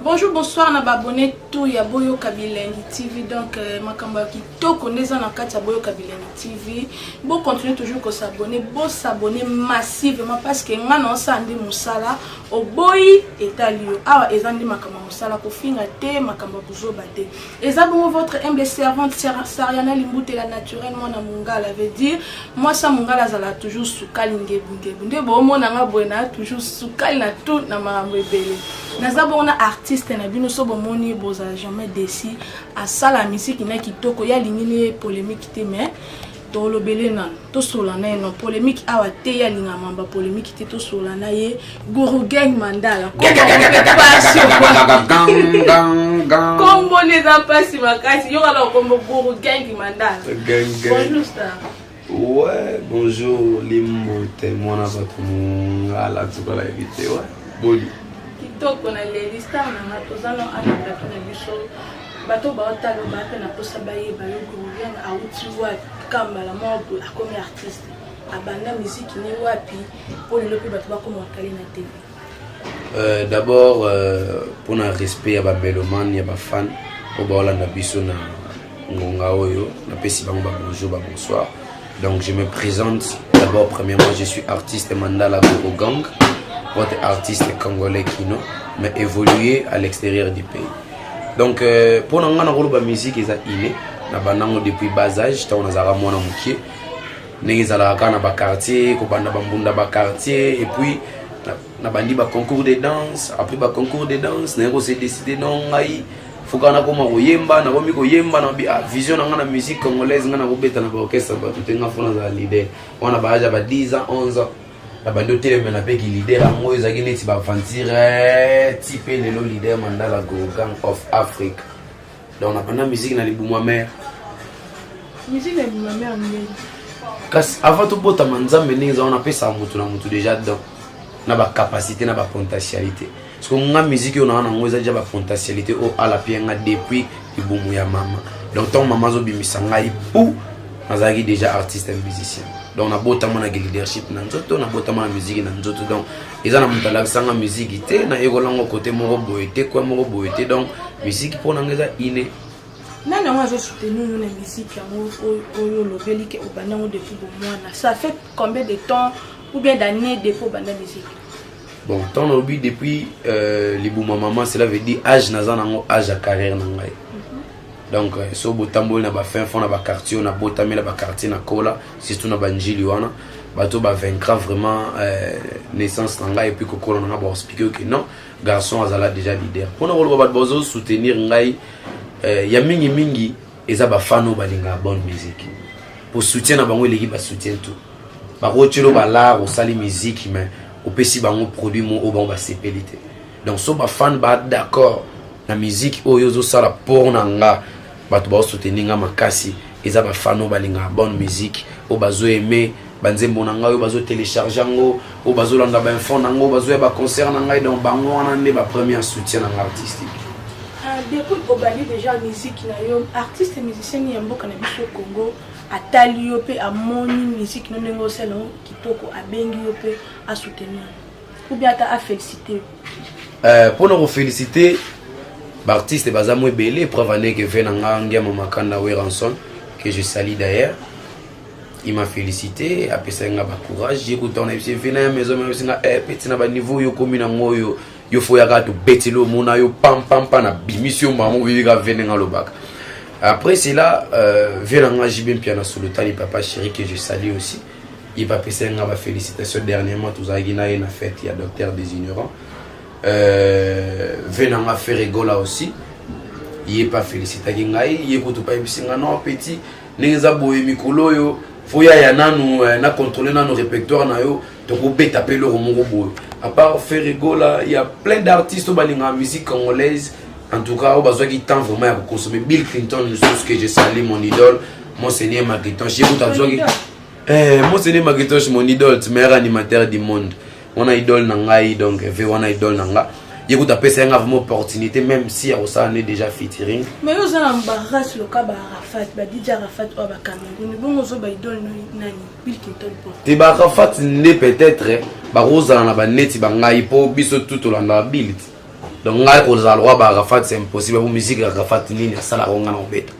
Bonjour, bonsoir, na abonné tout ya Boyo Kabilengi TV. Donc, makamba kitoko neza na kati ya Boyo Kabilengi TV. Bon, continuez toujours à s'abonner, bon s'abonner massivement parce que ngana osandi musala o boy etalio. Awa ezandi makamba musala ko finga te makamba buzoba te. Ezabongo votre humble servante Sariana Limbute la naturellement na mungala veut dire moi ça mungala zala toujours sukali ngebunge. Nde bo mona nga boyena toujours sukali na tout na marambo ebele. Nazabona artiste na bino so bomoni boza jamais déci à ça la musique na kitoko ya lingine polémique te mais to lobele na to solana no polémique awa te ya linga mamba polémique te to solana ye Guru Gang Mandala combo les apasi makasi yo ala combo Guru Gang Mandala bonjour star. Ouais, bonjour Limbute moi na votre mungala tout la éviter ouais bon donc on a les listes on a tozalo ana plateau na biso bato ba otalo ba pe na posa ba ye ba yo Guru a uti wa kamba la mode a comme artiste abanda musique ni wapi pour le pe bato ba comme wakali na TV. D'abord pour un respect à ba mélomane ya ba fan au ba olanda biso na ngonga oyo na pesi bango ba bonjour ba bonsoir. Donc je me présente d'abord premièrement je suis artiste Mandala Guru Gang. Votre artiste congolais Kino, mais évolué à l'extérieur du pays. Donc, pour nous, on a la musique est innée. Nous avons depuis bas âge, on a mon amour. Nous avons un quartier, nous avons un quartier, et puis nous avons un concours de danse. Après le concours de danse, nous avons décidé non, il faut qu'on ait comme yemba, nous avons yemba, nous avons vision de la musique congolaise, nous avons un orchestre, nous avons un leader. On a 10 ans, 11 ans. La bande télé mais na pe qui leader à moi ezaki neti ba aventure type le leader Mandala Guru Gang of Africa. Donc na bande musique na libumwa mère. Musique na libumwa mère ngeni. Kasi avant tout bota manzambe ninza on appelle ça mutu na mutu déjà donc na ba capacité na ba potentialité. Parce que nga musique on a na ngoza déjà ba potentialité au ala pienga depuis libumu ya mama. Donc ton maman zo bimisa ngai pou nazaki déjà artiste et musicien. Donc on a beau temps na leadership na nzoto na beau temps na musique na nzoto donc ils ont mutala sanga musique té na egolango côté moko boité quoi moko boité donc musique pour ngeza iné nana on a soutenu na musique oyo lobeli ke obanango depuis bomwana ça fait combien de temps ou bien d'années depuis banda musique. Bon tant obi depuis les bouma maman cela veut dire âge nazana ngo âge à carrière na ngai. Donc so botamboli na ba fin fond na ba quartier na botami na ba quartier na kola surtout na banjili wana bato ba vaincra vraiment naissance ngai et puis kokola na ba expliquer que non garçon azala déjà leader pour na ko ba bozo soutenir ngai ya mingi eza ba fano balinga bonne musique pour soutien na bango l'équipe ba soutien tout ba rotelo ba la au sali musique mais au pesi bango produit mo au bon ba cpélité donc so ba fan ba d'accord la musique oyo zo sala pour nanga bato ba soutenir nga makasi eza ba fano balinga bonne musique o bazo aimer banzembo nanga oyo bazo télécharger ngo o bazo landa ba info nango bazo ya ba concert nanga donc bango wana ne ba premier soutien nanga artistique. Depuis obali déjà musique na yo artiste et musicien ya mboka na biso Congo atali yo pe amoni musique no nengo selon kitoko abengi yo pe a soutenir ou bien a féliciter. Pour nous féliciter l'artiste Bazamwe Belé, preuve que Venanga Ngema Makanda Weranson, que je salue d'ailleurs. Il m'a félicité, après ça, il a courage. J'ai écouté, on a dit, venez, mais on a dit, petit na niveau, yo comme na moyo, yo faut yaga to betilo, mona yo pam na bimission, maman, oui, ga venanga lobak. Après c'est là, Venanga Jibim Piana sous le tali papa chéri que je salue aussi. Il va passer une félicitation dernièrement, tous à Guinée, na fête, il y a docteur des ignorants. Venanga Ferregola aussi il est pas félicité ngai il écoute pas bisinga non petit neza boye mikolo yo foya ya nanu na contrôler nanu répertoire na yo to ko beta pe le romo boye à part Ferregola il y a plein d'artistes balinga musique congolaise en tout cas au besoin qui tend vraiment à consommer Bill Clinton ce que je salue mon idole Monseigneur Maguiton j'écoute à besoin Monseigneur Maguiton mon idole meilleur animateur du monde. On a idole nangai donc on a idole nanga écoute après c'est une opportunité même si on est déjà featuring mais vous avez embarrassé le cas Arafat ba DJ Arafat ou ba Cameroun bon on ba idole nani Bill Clinton te ba Arafat ne peut-être ba rosa na ba neti ba ngai po biso tout olanda Bill donc ngai kozala roi ba Arafat c'est impossible pour musique ya Arafat nini asala ronga na obeta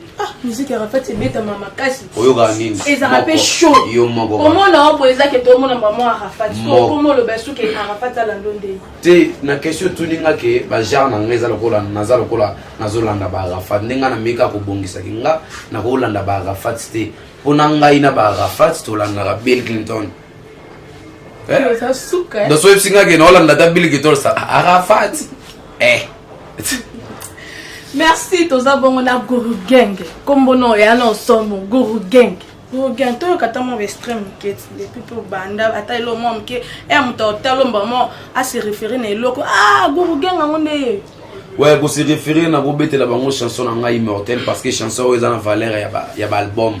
musique ya Arafat c'est beta mama kasi oyoka nini eza rapé chaud yo moko comment na obo eza ke to mona maman Arafat comment le besu ke Arafat ala ndonde te na question tuninga ke ba genre na ngeza lokola nazalo kola nazolanda ba Arafat ndinga na meka ko bongisa kinga na ko landa ba Arafat te pona ngai na ba Arafat to landa Bill Clinton ça souka do so ipsinga ke no landa ta Bill Clinton sa Arafat merci toza bongo na Guru Gang kombo no ya na somo Guru Gang to kata mo extrême ket depuis pour banda ata lo mom ke muto talo mbamo a se référer na eloko Guru Gang ngonde ouais ko se référer na go betela bango chanson na ngai immortel parce que chanson eza na valeur ya ba album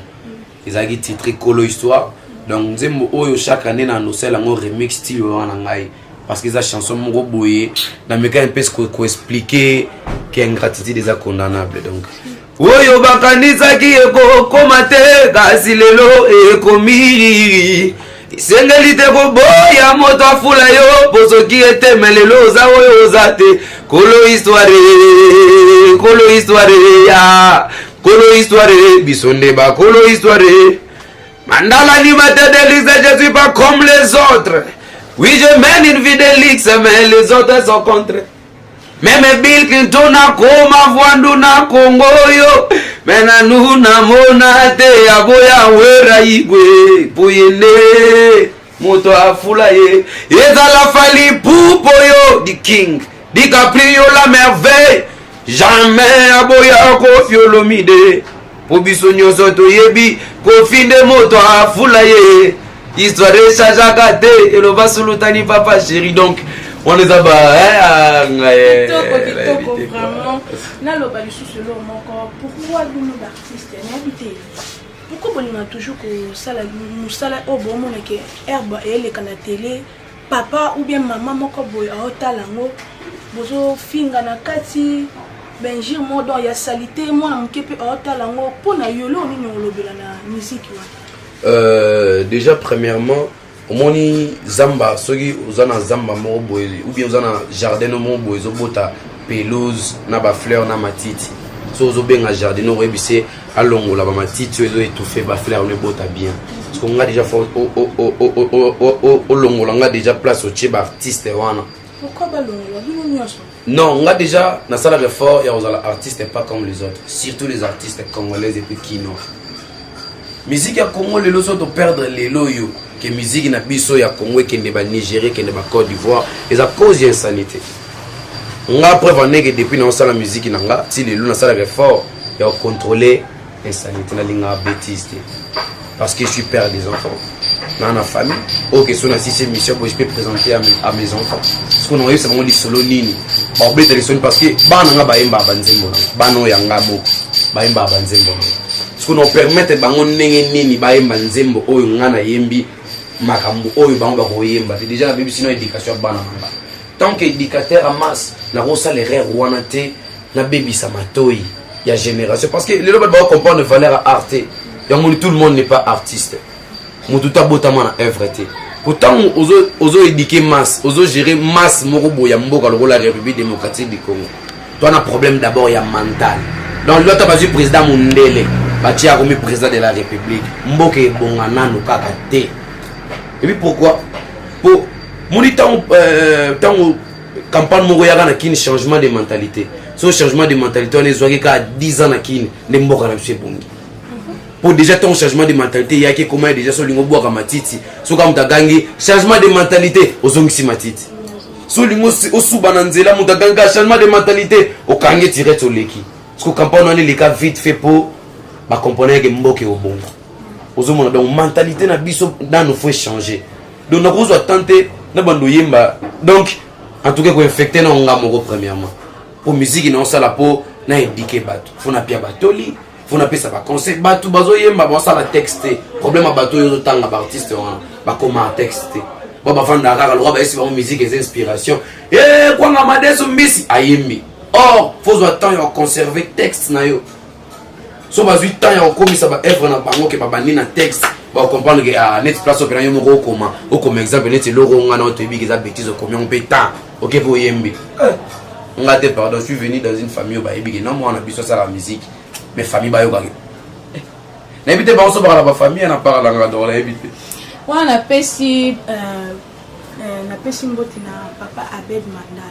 ezaki titre Kolo Histoire donc nzembo oyo chaque année na annoncé la remix style wana ngai parce que eza chanson moko boye na meka un peu ko expliquer que ingratitude déjà condamnable donc oyo bakanisaki ekokoma te kasi lelo ekomiri isengeli te koboya moto afula yo posoki eteme lelo oza oyo oza te Kolo Histoire ya Kolo Histoire bisonde ba Kolo Histoire Mandala ni ma tête de luxe, je suis pas comme les autres. Oui, je mène une vie de luxe, mais les autres sont contre. Même Bill Clinton a comme avandu na Congo yo. Mena nuna mona te aboya wera igwe. Poyele moto afula ye. Eza la fali pupo yo. Di king, di Caprio la merveille. Jamais aboya Koffi Olomide. Po biso nyonso toyebi Koffi nde moto afula ye. Histoire de chajaka te eloba sulutani papa chéri donc on les a kitoko vraiment naloba lisusu lo moko pourquoi nous d'artistes n'habité pourquoi on a toujours que sala musala obomona ke herbe eleka na télé papa ou bien maman moko boy otalango bozo finga na kati benjir modo ya salité moi mkepe otalango pona yolo ni ngolobela na musique wa déjà premièrement omoni zamba soki ozana zamba moko boye ou bien ozana jardin moko boye zobota pelouse na ba fleur na matiti so ozobenga jardin no rebise alongola ba matiti ezo étouffer ba fleur ne bota bien parce qu'on a déjà fait au longola nga déjà place au tchib artiste wana pourquoi ba longola non on a déjà na sala de fort ya ozala artiste pas comme les autres surtout les artistes congolais et puis kino musique ya Congo lelo so to perdre lelo yo que musique na biso ya Congo kende ba Nigeria kende ba Côte d'Ivoire et à cause de insanité nga preuve en est que depuis na sala musique na nga ti lelo na sala effort ya contrôler insanité na linga bêtise parce que je suis père des enfants dans la famille OK so na si mission que je peux présenter à mes enfants ce qu'on a eu c'est vraiment du solo nini ba bête les son parce que bana nga ba yemba banzembo bano ya nga boko ba yemba banzembo ce qu'on permettre bango ndenge nini ba yemba nzembo oyo ngana yembi makambo oyo bango ba koyemba déjà la bible sinon éducation bana nga tant que éducateur à masse na rosa les rêves wana te na baby samatoi ya génération parce que les gens ba comprendre valeur à arte yango tout le monde n'est pas artiste mutu ta botama na œuvre te pourtant ozo éduquer masse ozo gérer masse moko boya mboka la République démocratique du Congo toi na problème d'abord ya mental donc l'autre pas du président Mundele batia comme président de la République mboka ebongana no kaka te et puis pourquoi pour moni tant campagne moko ya na kin changement de mentalité ce changement de mentalité on les voit ka 10 ans na kin ne mboka na biso bongi pour déjà ton changement de mentalité il y a que comment déjà so lingo boka matiti so comme tagangi changement de mentalité ozongisi matiti so lingo osuba na nzela mutaganga changement de mentalité okangi direct oleki parce que campagne on les cas vite fait pour ba comprendre que mboka obongo ozomona donc mentalité na biso dans nous faut changer donc na kozo tenter na bando yemba donc en tout cas ko infecter na ngamo premièrement pour musique na sala po na éduquer bato faut na pia batoli faut na pesa ba conseil bato bazo yemba ba sala texte problème a bato yo tanga ba artiste wana ba comment texte ba ba fanda kaka le ba esi ba musique et inspiration kwa nga madeso mbisi ayembi or faut attendre ya conserver texte na yo so ba 8 ans ya komisa ba œuvre na bango ke ba bandi na texte ba comprendre que net place opéra yo moko comme exemple net loro nga na to ebi ke za bêtise comme on peut temps OK pour yembi ngate pardon, je suis venu dans une famille ba ebi non moi on a biso ça la musique mais famille ba yo ka n'habite pas ensemble la famille on a parlé dans la habité on a pesi mboti na papa Abed Mandala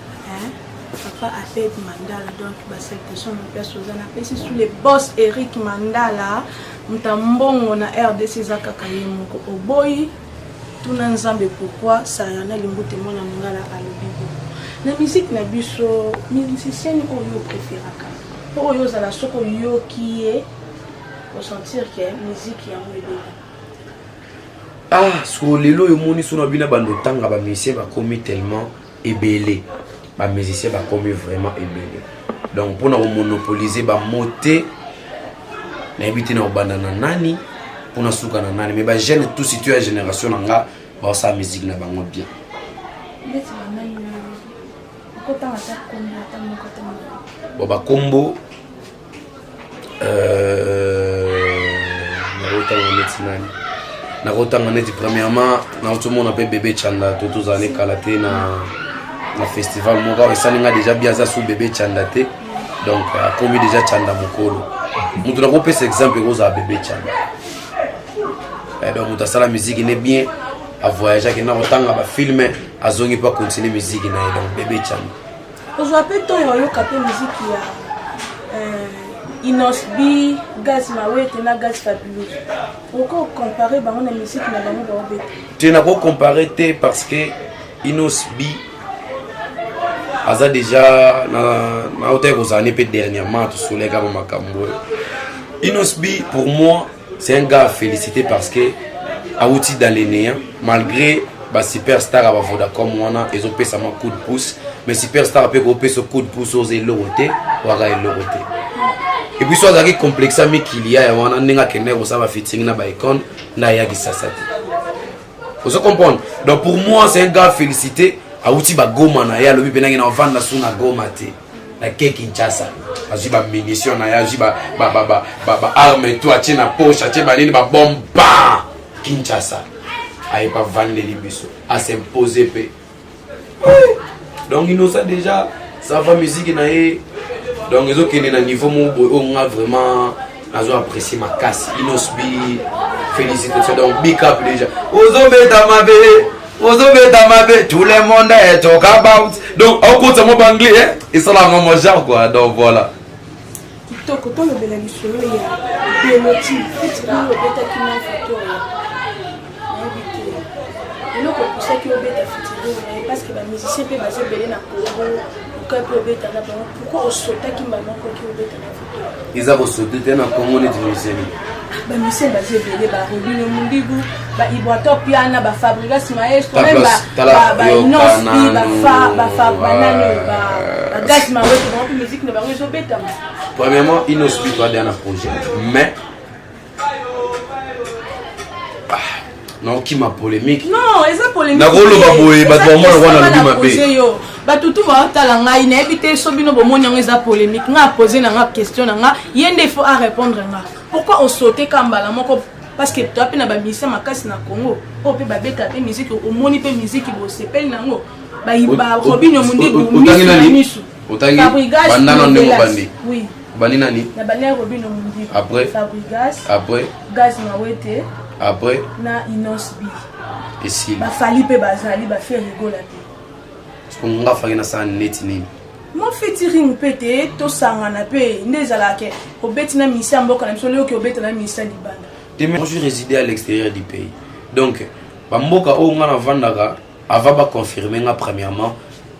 papa Abed Mandala donc ba salutation mon père Suzanne a pesi sous les boss Eric Mandala mtambongo na RDC zaka kayemoko oboyi tuna nzambe pourquoi ça yana limbote mona ngala alobibo na musique na biso musicien oyo préféraka oyo za la soko yo qui est pour sentir que musique ya mwebe so lelo yo moni so na bina bando tanga ba musicien ba komi tellement ebelé ba musicien ba komi vraiment ebelé donc pour na monopoliser ba moté na ebiti na obandana nani pour na suka na nani mais ba jeune tout situé à génération nga ba sa musique na bango bien bon ba combo na rotanga neti premièrement na tout le monde appelle bébé Chanda tous années kalaté na festival mon gars ça nga déjà bien ça sous bébé Chanda té donc a commis déjà Chanda mokolo mutu na ko pesa exemple ko za bébé Chanda et donc mutu ça la musique n'est bien à voyager que na rotanga ba filmer azongi pas continuer musique na donc bébé Chanda vous appelez toi yo kapé musique ya Inosbi, Gaz Mawete na Gaz Fabulous. Pourquoi comparer bango na musique na bango ba obeta? Tu n'as pas comparé parce que Inosbi aza déjà na hôtel aux années peut dernièrement tout soleil comme makambo. Inosbi pour moi c'est un gars à féliciter parce que a outil dans les néants malgré ba superstar à Vodacom wana ils ont payé ça coup de pouce mais superstar peut couper ce coup de pouce aux éloroté ou à éloroté. Et puis soit avec complexe mais qu'il y a wana ninga kene ko ça va fitting na ba icon na ya gisasati. Vous comprenez? Donc pour moi c'est un gars félicité a outil ba goma na ya lobi penanga na vendre sous na goma té. La ke Kinshasa. Aji ba munition na ya aji ba arme toi tient na poche tient ba nini ba bombe Kinshasa. Aïe pas vendre les biso à s'imposer pe. Donc il nous a déjà ça va musique na e donc ils ont qu'un niveau on a vraiment apprécié ma casse Inosbi félicitations donc big up déjà tout le monde est talk about donc on compte mon anglais et ça là mon genre quoi donc voilà to le bela lisolo ya beloti petit le beta qui m'a photo et le pour ça qui obeta fitiro parce que les musiciens peuvent baser belé na Congo. Pourquoi on saute qui m'a manqué qui obeta na photo ils ont sauté dans Congo les musiciens ba musiciens basé belé ba Robino Mundigu ba Iboato piana ba Fabrigas Maestro même ba Inosbi ba banane ba Gaz Mawete ba musique ne ba obeta premièrement Inosbi toi dans un projet mais non qui m'a polémique non eza polémique na rolo ba boye ba moi wana lobi mabe ba tutu ba tala ngai na ebité sobino bomoni ngo eza polémique nga poser na nga question na nga yende faut à répondre nga pourquoi on sauter kambala moko parce que toi pe na ba misa makasi na Congo o pe ba beta pe musique o moni pe musique bo sepel nango ba Robinho Mundigu misu otangi bandana ndemo bandi oui bandi nani na bandi Robinho Mundigu après Fabrigas après Gaz Mawete après na Inosbi et si ba fali pe bazali ba faire rigola te on va faire ça net nini mon featuring pété to sangana pe ndezala ke obeti na misa mboka na biso leo ke obeti na misa libanda moi je résidais à l'extérieur du pays donc ba mboka o ngana vandaka ava ba confirmer nga premièrement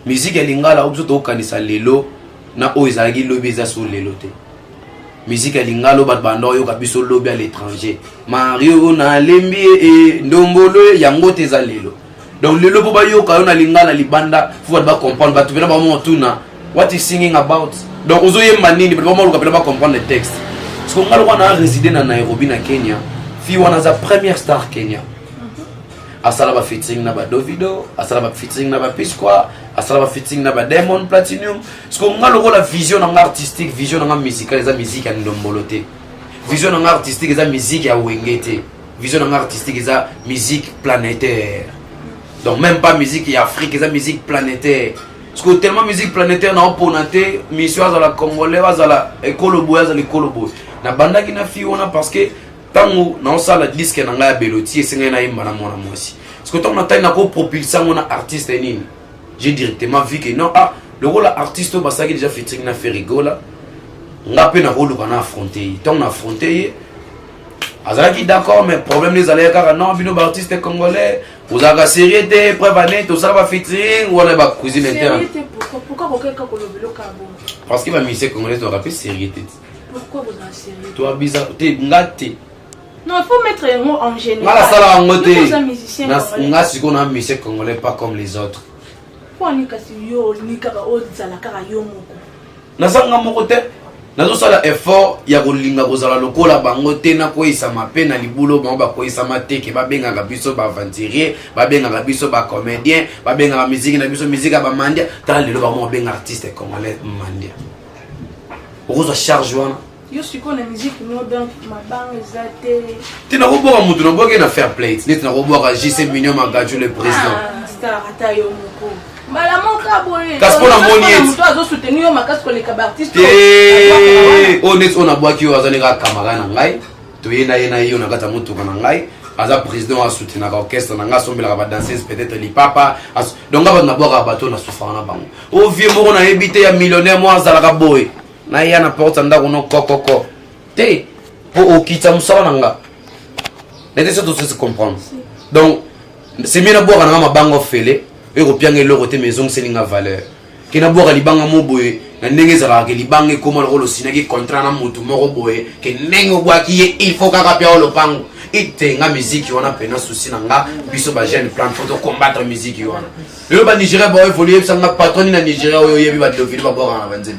musique ya lingala obso to kanisa lelo na o izaki lobi za so lelo te musique ya lingalo bat bando yo kabiso lobi à l'étranger Mario na lembi e ndombolo yango te za lelo donc lelo bo ba yo ka na lingala libanda faut ba comprendre ba tuvela ba mo tuna what is singing about donc ozo yemba nini ba mo ka ba comprendre le texte parce que ngalo wana résider na Nairobi na Kenya fi wana za première star Kenya asala ba featuring na ba Davido asala ba featuring na ba P-Square asala ba featuring na ba Diamond Platinum parce que ngalo la vision na artistique vision na musicale za musique ya ndombolote vision na artistique za musique ya wengete vision na artistique za musique planétaire donc même pas musique ya Afrique za musique planétaire parce que tellement musique planétaire na oponate mission à la congolais à la école boya à l'école boy na banda qui na fi on a parce que tango na ça la disque na nga beloti esenga na imba na mona mosi parce que tant na taille na ko propulser mon artiste nini j'ai directement vu que non ah le rôle artiste au basaki déjà featuring na fait rigola nga pe na rôle kana affronter tant na affronter azalaki d'accord mais problème les allez car non bino artiste congolais vous avez sérieuxité prévané tout ça va featuring ou on va cuisine interne pourquoi quelqu'un ko lobelo ka bon parce que ma musique congolaise doit rappeler sérieuxité pourquoi vous en sérieux toi bizarre t'es ngati non il faut mettre un mot en général mala sala ngote nga si qu'on a musique congolais pas comme les autres pour ni kasi yo ni kaka o zala kaka yo moko na sanga moko te nazo sala effort ya kolinga kozala lokola bango te na koisa mape na libulo bango ba koisa mateke ba benga ka biso ba aventurier ba benga ka biso ba comédien ba benga ka musique na biso musique ba mandia ta lelo ba mo benga artiste congolais mandia okozo charge wana yo siko na musique no donc mabanga ezate tina ko boka mutu no boke na fair play net na ko boka JC Mignon Magajo le président star ata yo moko mala moka boye kasi pona moniet mutu azo soutenir yo makasi ko leka ba artiste honnête on a boaki yo azani ka camarade na ngai to yena yo na kata mutu kana ngai aza président a soutenir ka orchestre na nga sombela ba danseuse peut-être li papa donc ba na boka bato na souffrant na bango o vieux moko na ebité ya millionnaire mo azala ka boy na ya na porte ndako no kokoko te po okita musala nanga n'était surtout se comprendre donc c'est mieux na boka na mabango fele et repiange loko te maison selinga valeur kina boka libanga mo boye na ndenge zala ke libanga ko lo sinaki contrat na mutu moko boye ke ndenge bwa ki il faut kaka pia lo pango itenga musique wana pena souci nanga biso ba jeune plan photo combattre musique wana le ba Nigeria ba évoluer sanga patron na Nigeria oyo yebi ba David ba boka na banzeli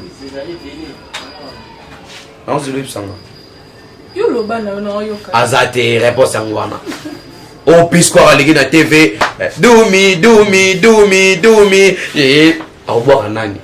non c'est lui sanga yo lo bana no yo ka azate réponse ngwana o pisco aligi na TV dumi et au boire nani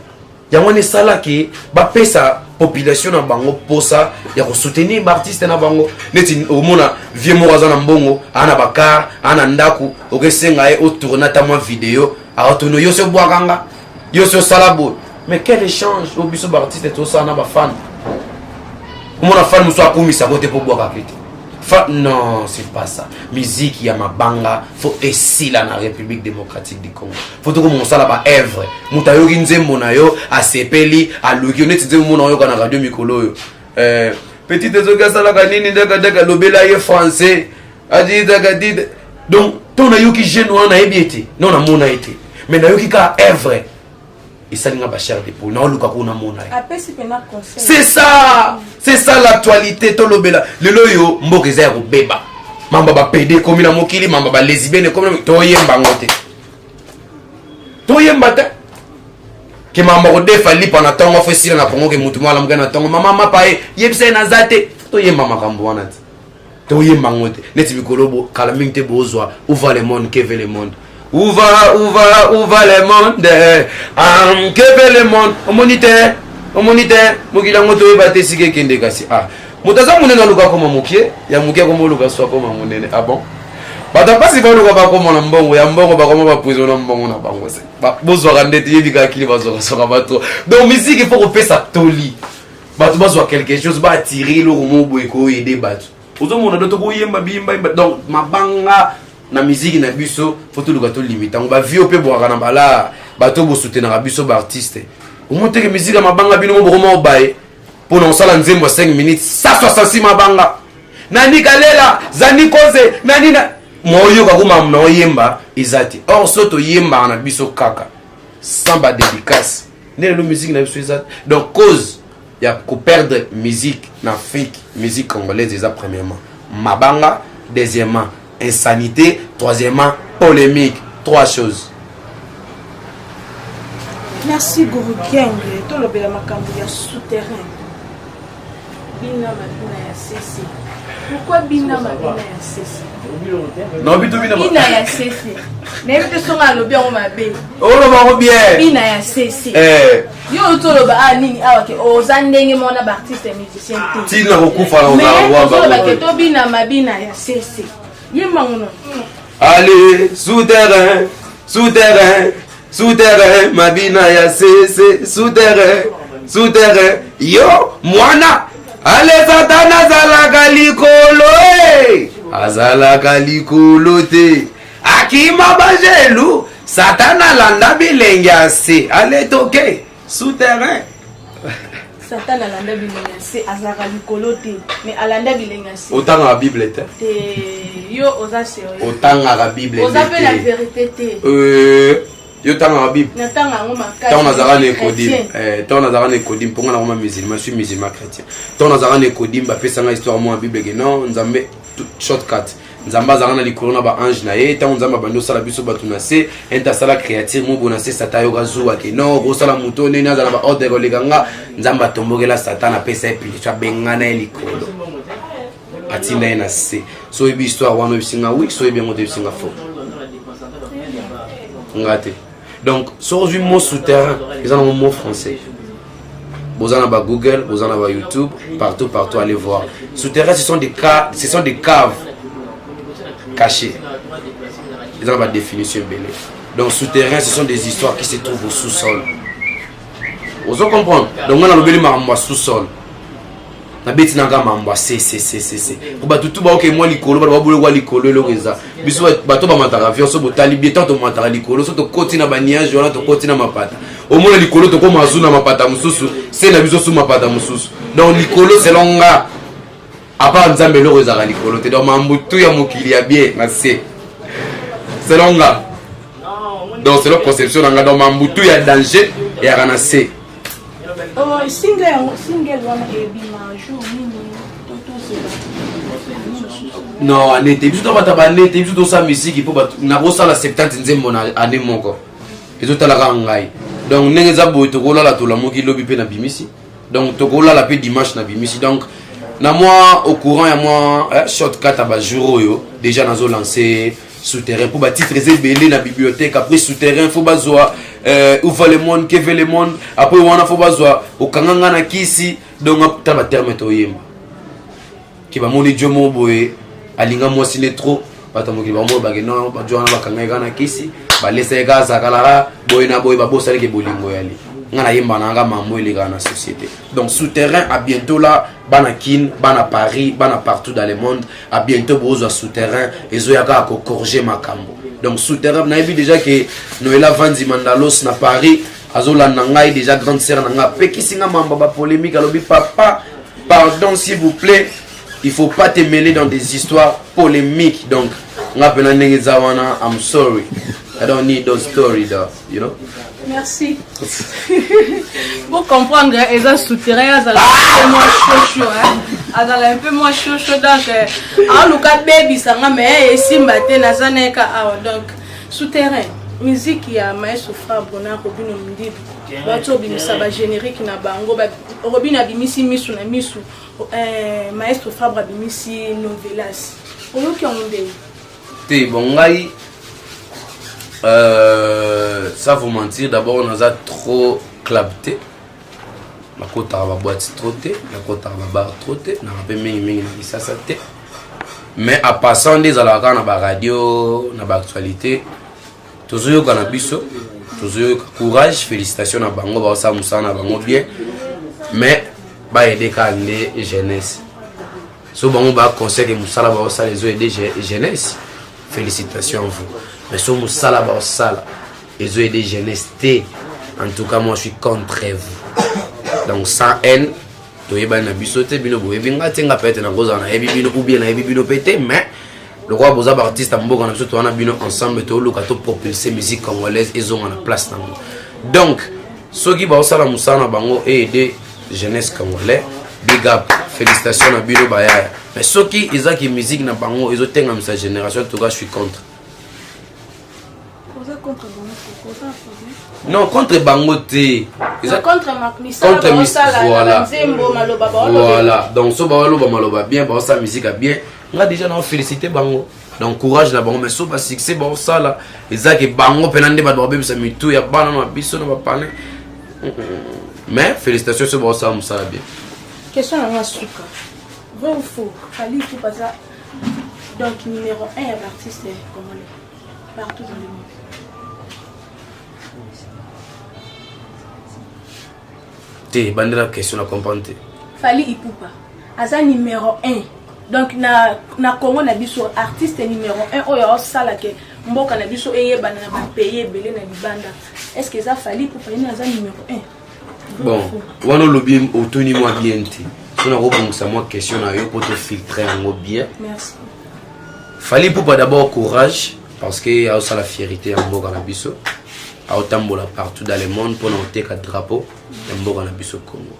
yango ne sala ki ba pesa population na bango posa ya ko soutenir ba artiste na bango neti o mona vieux moraza na mbongo ana bakar ana ndaku o kesenga e o tourner ta mo vidéo a tourner yo se boire kanga yo se salabo mais quel échange au biso ba artiste to ça na ba fan mon fan muso akomisa côté pour boire kakete non c'est pas ça musique ya mabanga faut essayer la République démocratique du Congo faut que mon sala ba œuvre mutayo kinzembo na yo asepeli aluki oneti nzembo na yo kana radio mikolo yo petite zoga sala kanini daga lobela ye français adi daga dit donc ton na yo ki jeune wana ebiete non na mona été mais na yo ki ka œuvre et ça n'a pas cher de pour non luka kuna mona c'est ça l'actualité to lobela lelo yo mbokeza ya kubeba mamba ba PD komi na mokili mamba ba lesbienne komi to yemba ngote to yemba te ke mamba ko defa lipa na tongo fo sila na Congo ke mutu mala mgana tongo mama pa yebisa na zate to yemba makambo wana te to yemba ngote neti bikolobo kala mingte bozwa ouvre le monde que veut le monde où va le monde que veut le monde au moniteur mokila ngoto ebate sike kende kasi mutaza munene luka koma mukie ya mukie koma luka swa koma munene bon bata pasi ba luka ba koma na mbongo ya mbongo ba koma ba prison na mbongo na bango se ba bozwa kandete yebika kili bazwa soka bato donc musique il faut qu'on fasse ça toli bato bazwa quelque chose ba attirer le romo boyko aider bato ozo mona doto ko yemba bimba donc mabanga na musique na biso faut tout luka to limiter on ba vieux pe boaka na bala bato bo soutenir na biso ba artiste au moins que musique mabanga bino mo boko bae pour non sala nzembo 5 minutes 166 mabanga nani kalela zani koze nani na moyo ka kuma mna yemba izati or soto yemba na biso kaka samba dédicace ne la musique na biso izati donc cause ya ko perdre musique na Afrique musique congolaise déjà premièrement mabanga deuxièmement insanité troisièmement polémique trois choses. Merci Guru Genge. Tout le bel makambo ya souterrain. Bina mabina ya ceci. Pourquoi bina mabina ya ceci? Non, bina ya ceci. N'importe songa lo bien on mabe. Oh lo ba bien. Bina ya ceci. Yo to lo ba nini awake ozandenge mona ba artiste musicien. Ti na kokufa na wa ba. Mais to bina mabina ya ceci. Yemba ngono. Allez, souterrain. souterrain, mabina ya c'est souterrain, yo, mwana, allez satana zalaka likolo, azalaka likolo te, akima bajelu, satana landa bilenge ase, allez toke, souterrain. Satan alanda bilenge ase, azalaka likolo te, mais alanda bilenge ase. Autant la Bible te. Yo oza sérieux. Autant la Bible te. Oza pe la vérité te. Yo tanga la Bible. Natanga ngo makasi. Tant nazara ne kodim. Tant nazara ne kodim pour nga na musulman, je suis musulman chrétien. Tant nazara ne kodim ba pesa nga histoire moi Bible que non, nzambe shortcut. Nzamba zara na likolo na ba ange na ye, tant nzamba bando sala biso batuna se, enta sala créature mo bona se satayo gazuwa ke non, go sala muto ne na zala ba ordre ko leganga, nzamba tombogela satana pesa epi twa bengana likolo. Atinda na se. So ebi histoire wana bisinga oui, so ebi ngo de bisinga faux. Ngate. Donc, sur du mot souterrain, ils ont un mot français. Vous en avez Google, vous en avez YouTube, partout, allez voir. Souterrain, ce sont des caves cachées. Ils ont une définition belle. Donc, souterrain, ce sont des histoires qui se trouvent au sous-sol. Vous comprenez? Donc, on a le sous-sol. Na beti nanga mamba c'est ko ba tutu ba ke moi likolo ba bolo kwa likolo lo reza biso ba to ba mataka avion so botali bien tant to mataka likolo so to koti na ba niage wala to koti na mapata au moins likolo to ko mazu na mapata mususu c'est na biso su mapata mususu donc likolo c'est longa apa nzambe lo reza likolo te donc mambutu ya mokili ya bien na c'est longa donc c'est la conception nanga donc mambutu ya danger et ya na c'est single wana ebima jour nini non anete biso to bata banete biso to sa musique po na ko sala 70 nzembo na ane moko ezo talaka ngai donc ndenge za boy to kola la to la moki lobi pe na bimisi donc to kola la pe dimanche na bimisi donc na moi au courant ya moi shortcut ba jour yo déjà nazo lancer souterrain pour ba titre belé na bibliothèque après souterrain faut bazwa ouvre le monde que veut le monde après wana faut bazwa okanganga na kisi donc ta ba terme to yemba ki ba moni jomo boye alinga moi sine trop bata mo ki ba mo ba ke non ba jwana ba kanganga na kisi ba laisser gaza kala boye na boye ba bosali ke bolingo yali ngana yemba na nga mambo ele na société donc souterrain à bientôt là bana kin bana Paris bana partout dans le monde à bientôt bozo souterrain ezo yaka ko corriger makambo donc souterrain na yebi déjà que Noëlla Vanzi Mandalos na Paris azola nanga déjà grande sœur nanga pekisinga mamba ba polémique alobi papa pardon s'il vous plaît il faut pas te mêler dans des histoires polémiques donc nga pena ndenge zawana I'm sorry I don't need those stories though, you know. Merci. Pour comprendre, ils ont souterrain, ils ont un peu moins chaud, hein. Un peu moins chaud, donc, en tout cas, baby, ça m'a mais ici, matin, nazaneka, donc, souterrain, musique, il y a Maestro Fabre, on a Robin Omdi, bateau, ça va générique, na bango, Robin a bimisi, misu, na misu, Maestro Fabre a bimisi, novelas. Pour nous qui ont dit. T'es bon, ça vous mentir, d'abord on a trop clapté. La côte à la boîte trop té, la côte à la barre trop té, on a un peu mingi ça té. Mais à passant des alarats dans la radio, dans l'actualité, toujours qu'on a biso, toujours courage, félicitations à Bango, bah ça moussa na Bango bien. Mais bah aider quand les jeunesse. So Bango bah conseil que moussa là bah ça les aider jeunesse. Félicitations à vous. Mais si vous sala ba sala, ils ont aidé jeunesse. En tout cas, moi je suis contre vous. Donc sans haine, tu es bien bisoté, bino boye binga tenga pete na goza na ebi bino ou bien na ebi bino pété, mais le roi boza artiste à mboka na biso to na bino ensemble to luka to propulser musique congolaise ils ont en place na. Donc ceux qui ba sala musana bango et aider jeunesse congolais, big up, félicitations na bino baya. Mais ceux qui ils ont qui musique na bango, ils ont tenga sa génération, en tout cas je suis contre. Non, contre Bangote. Contre Miss. Voilà. Voilà. Donc, ce Baloba Maloba bien, bon, ça musique a bien. On a déjà félicité Bango. Donc, courage là, Bango. Mais ce pas succès, bon, ça là. Les gens qui Bango, Penande, Badouabé, ça me tout, il y a Banana, Bisson, on va parler. Mais, félicitations, ce bon, ça va bien. Question à moi, Souka. Vrai ou faux? Fali, tout pas ça. Donc, numéro 1, il y a l'artiste congolais. Partout dans le monde. Te bandela question na comprendre. Fally Ipupa aza numéro 1. Donc na Congo na biso artiste numéro 1 oyo osala ke mboka na biso eyeba na ba payer belé na libanda. Est-ce que ça Fally Ipupa ni aza numéro 1? Bon, wana lobi otoni moi bien te. On a repensé à moi question na yo pour te filtrer en bien. Merci. Fally Ipupa d'abord courage parce que y a aussi la fierté en mboka na biso. A otambola partout dans le monde pour noter un drapeau en mboka na biso Congo.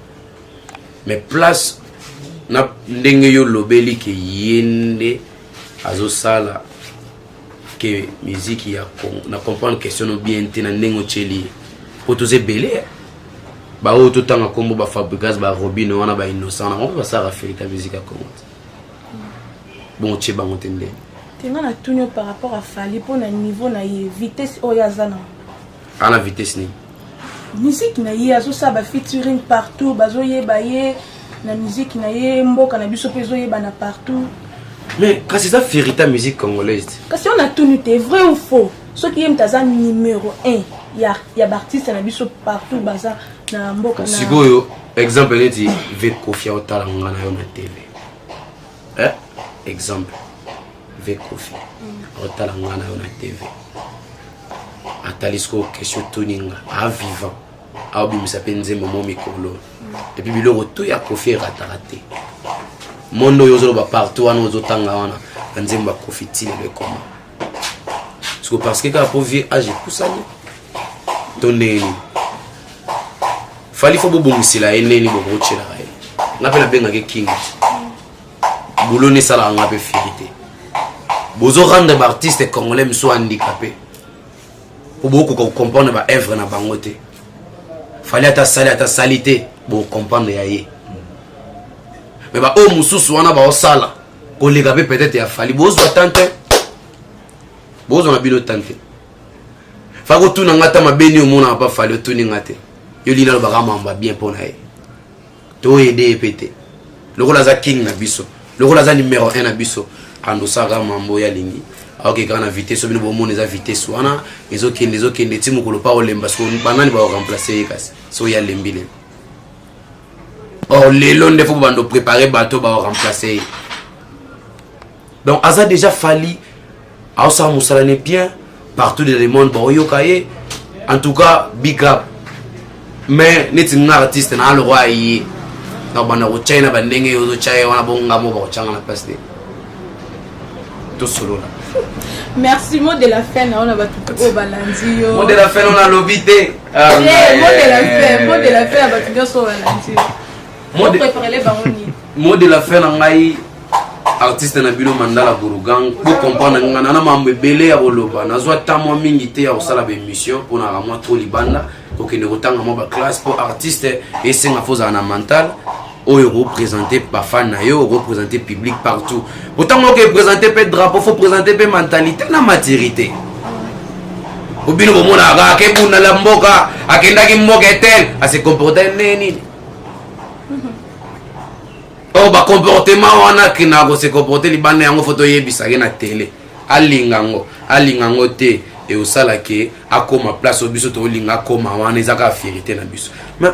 Mais place na ndenge yo lobeli ke yende azo sala que musique ya na comprendre question no bien te na ndenge cheli pour tous belé ba o tout temps kombo ba Fabrikas ba Robin wana ba innocent on peut ça faire ta musique à Congo. Bon tché ba ngotende. Tenga na tunyo par rapport à Fally pour na niveau na vitesse oyazana. À la vitesse ni. Musique na ye azo sa ba featuring partout bazo ye ba ye na musique na ye mboka na biso pezo ye ba na partout. Mais quand c'est ça véritable musique congolaise. Kasi on a tout noté vrai ou faux. Ce qui est taza numéro 1. Ya artiste na biso partout baza na mboka na. Sikoyo exemple neti ve Kofi otala ngana yo na TV. Exemple ve Kofi otala ngana yo na TV. Atalisko question toninga a vivant a bi misapenze momo mikolo et puis biloko to ya Kofi ratarate mondo yozo ba partout wana ozotanga wana nzemba Kofi tile le comment parce que quand vie age poussani toneli Fally faut bobomisila eneni bokochela raye ngapela benga ke king bouloni sala ngape fierté bozo rendre ba artiste congolais mso handicapé pour beaucoup comprendre ba œuvre na bangote Fally ata salité pour comprendre yaye mais ba o mususu wana ba osala ko lega peut-être ya Fally bozo tante bozo na bino tante fa ko tuna ngata mabeni o mona pa Fally tuni ngate yo lina lo ba mamba bien pona ye to aider pété le rôle za king na biso le rôle za numéro 1 na biso ando sara mambo ya lingi. Ok, quand on a vitesse, on a des vitesses, on a des autres tims qui ne pas olemba parce que banane va remplacer so ya lembile. Or les longs des fois on doit préparer bateau va remplacer. Donc Aza déjà Fally a ça musalane bien partout dans le monde bon yokaye en tout cas big up. Mais net un artiste na le roi yi na bana ko China bandenge yo chaya wana bonga mo ba changa na place tout solo là. Merci, mot de la fin, on a battu au balandio. Mot de la fin, on a l'obité. Mot de la fin, on a battu au balandio. Mot de la fin, on a eu artiste na bilo mandala Gurugang pour comprendre que nana mambe belé ya boloba nazwa tamwa mingi te ya osala ba émission pour na ramwa trop libanda pour que ne rotanga mo ba classe pour artiste et senga foza na mental oyo représenter pa fan na yo représenter public partout autant que présenter pe drapeau faut présenter pe mentalité na maturité obino bomona ga ke buna la mboka akenda ki mboka tel a se comporter neni oh ba comportement wana kina ko se comporter libane yango photo yebisa ke na télé alingango te et osala ke akoma place obiso to linga akoma wana ezaka fierté na biso mais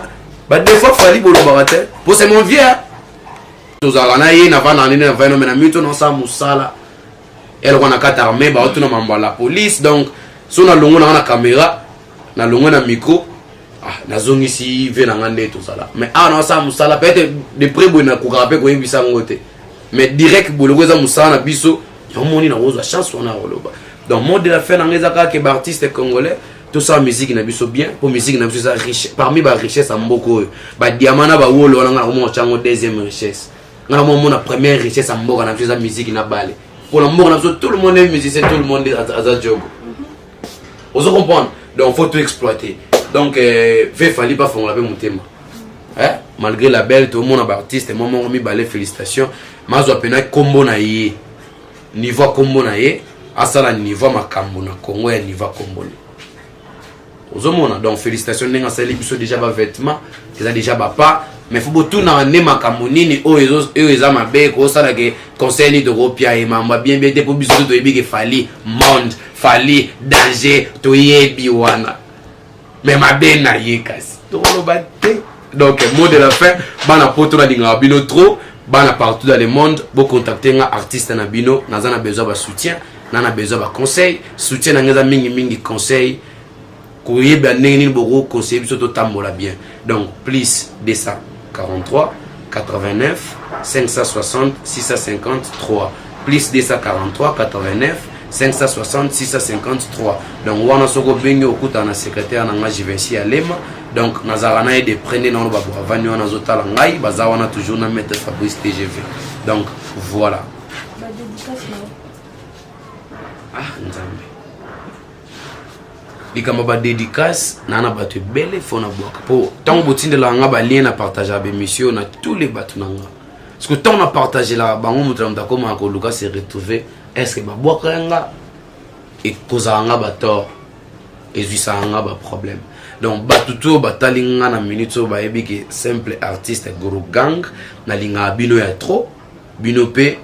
bah des fois Fally boloba te pour c'est mon vieux tozala na ye na vana nene na vano mena mito no sa musala elle wana kata armée ba otuna mamba la police donc so na longo na caméra na longo na micro na zongi si ve na ngande tozala mais na sa musala peut-être de près bona ko rapper ko yebisa ngote mais direct bologo za musala na biso yomoni na ozo chance wana roloba donc mode de la fin ngeza ka ke artiste congolais tout ça musique na biso bien pour musique na biso ça riche parmi ba richesse à mboko ba diamant na ba wolo wana ngana mo chango deuxième richesse ngana mo na première richesse à mboko na biso ça musique na balé pour la mboko na biso tout le monde est musicien tout le monde est à job vous comprenez donc faut tout exploiter donc Fally pas font la paix mon thème malgré la belle tout le monde a artiste moi mi balé félicitations mazo pena combo na yé niveau combo na yé asala niveau makambo na Congo ya niveau combo ozomona donc félicitations nenga sali biso déjà ba vêtements déjà pas mais faut tout na ne makambo nini o eza mabe ko sala ke conseil ni de kopia et mamba bien te pour biso to yebi ke Fally monde Fally danger to yebi wana mais ma belle na yekas donc mot de la fin bana poto na linga bino trop bana partout dans le monde bo contacter nga artiste na bino na besoin de soutien na besoin de conseil soutien na ngaza mingi conseil koyeba ndenge boko conseil biso to tambola bien donc please 243 89 560 653 plus 243 89 560 653 donc wana soko bengi okuta na secrétaire na nga Givenchy Alema donc nazara na de prendre na ba bavani wana zotala ngai baza wana toujours na maître Fabrice TGV donc voilà nzambe likamba ba dédicace na bato belle fona boka po tant botindela nga ba lien na partager ba émission na tous les bato nanga parce que tant on a partagé la bango mutamta comment ko Lucas s'est retrouvé est-ce que ba boka nga et cause nga ba tort et ça nga ba problème donc batuto batalinga na minute so ba yebi que simple artiste gros gang na linga bino ya trop bino pe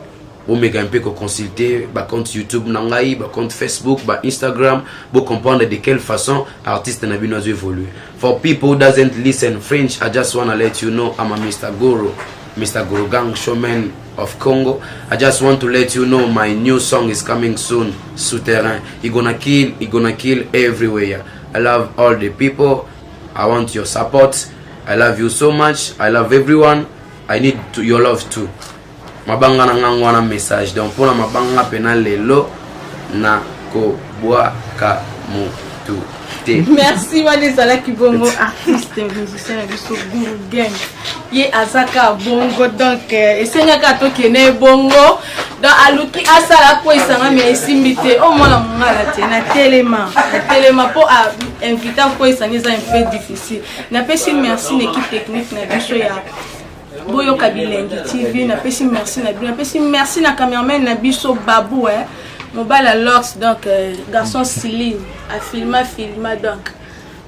vous me un peu consulter ba compte YouTube nangai ba compte Facebook ba Instagram pour comprendre de quelle façon artiste na bino évolue. For people who doesn't listen French, I just want to let you know I'm a Mr. Guru Gang showman of Congo. I just want to let you know my new song is coming soon, Souterrain. It gonna kill everywhere. I love all the people. I want your support. I love you so much. I love everyone. I need your love too. Mabanga na ngangwana message donc pour la mabanga penal lelo na ko boa ka mutu te. Merci Wanezala Kibongo artiste musicien biso Guru Gang ye azaka bongo donc esengaka to kene bongo dans aluki asala ko isanga me esimbite o mona mungala te na telema po a inviter ko isanga un peu difficile na pesi merci l'équipe technique na biso ya Boyo Kabilengi TV na pesi merci na bien pesi merci na cameraman na biso Babou mobile Lox donc garçon Céline a filma donc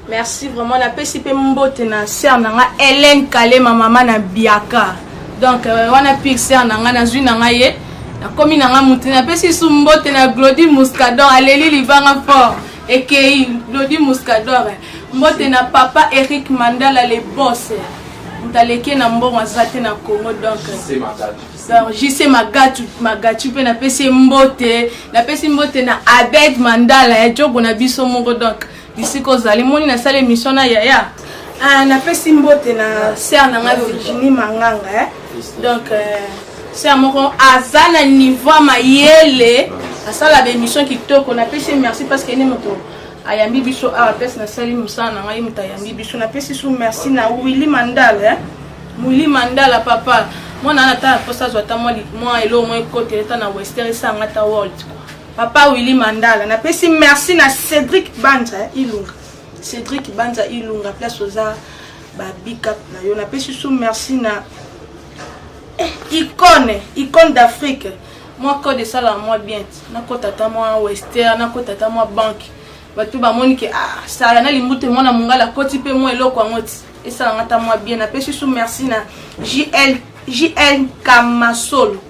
merci vraiment na pesi pe mbote na sœur nanga Hélène Kale ma maman na Biaka donc wana pixer nanga na zui nanga ye na komi nanga mutu na pesi su mbote na Glody Muscador aleli libanga fort ekei Glody Muscador mbote na papa Eric Mandala le boss Mtaleke na mbongo azate na Congo donc JC Magatu pe na pesi mbote na Abed Mandala jogo na biso mongo donc d'ici kozali moni na sale émission na yaya na pesi mbote na sœur na nga Virginie Manganga donc sœur moko azana niveau mayele asala ba émission kitoko na pesi merci parce que ne moto ayambi biso a pesi na sali musana ngai mutayambi biso na pesi su merci na Willy Mandala Willy Mandala papa mona na ta posa zota moi elo moi côté ta na Western sanga ta world papa Willy Mandala na pesi merci na Cédric Banza Ilunga place oza ba big up na yo na pesi su merci na icône d'Afrique moi code ça la moi bien na kota ta moi Western na kota ta moi banque batu ba moni ke ça na limute mona mungala koti pe moi eloko ngoti et ça ngata moi bien na pesi su merci na JL Kamasolo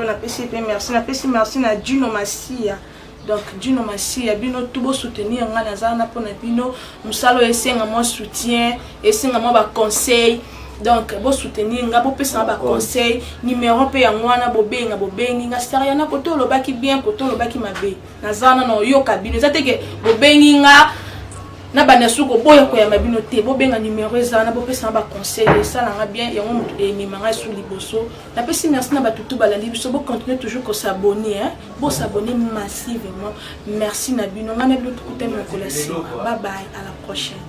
na pesi pe merci na pesi merci na Juno Masia donc Juno Masia bino tubo soutenir ngana zana pona bino musalo esenga moi soutien esenga moi ba conseil donc bo soutenir nga bo pesa ba conseil numéro pe ya ngwana bobengi nga sérieux na koto lobaki bien koto lobaki mabe na zana no yo kabino zateke bobengi nga na bana suko boya ko ya mabino te bobenga numéro ezana bo pesa ba conseil ça na bien ya ngomu ni manga sous liboso na pesi merci na batutu balandi biso bo continuer toujours ko s'abonner bo s'abonner massivement merci na bino nga na biso ko temo ko la bye bye à la prochaine.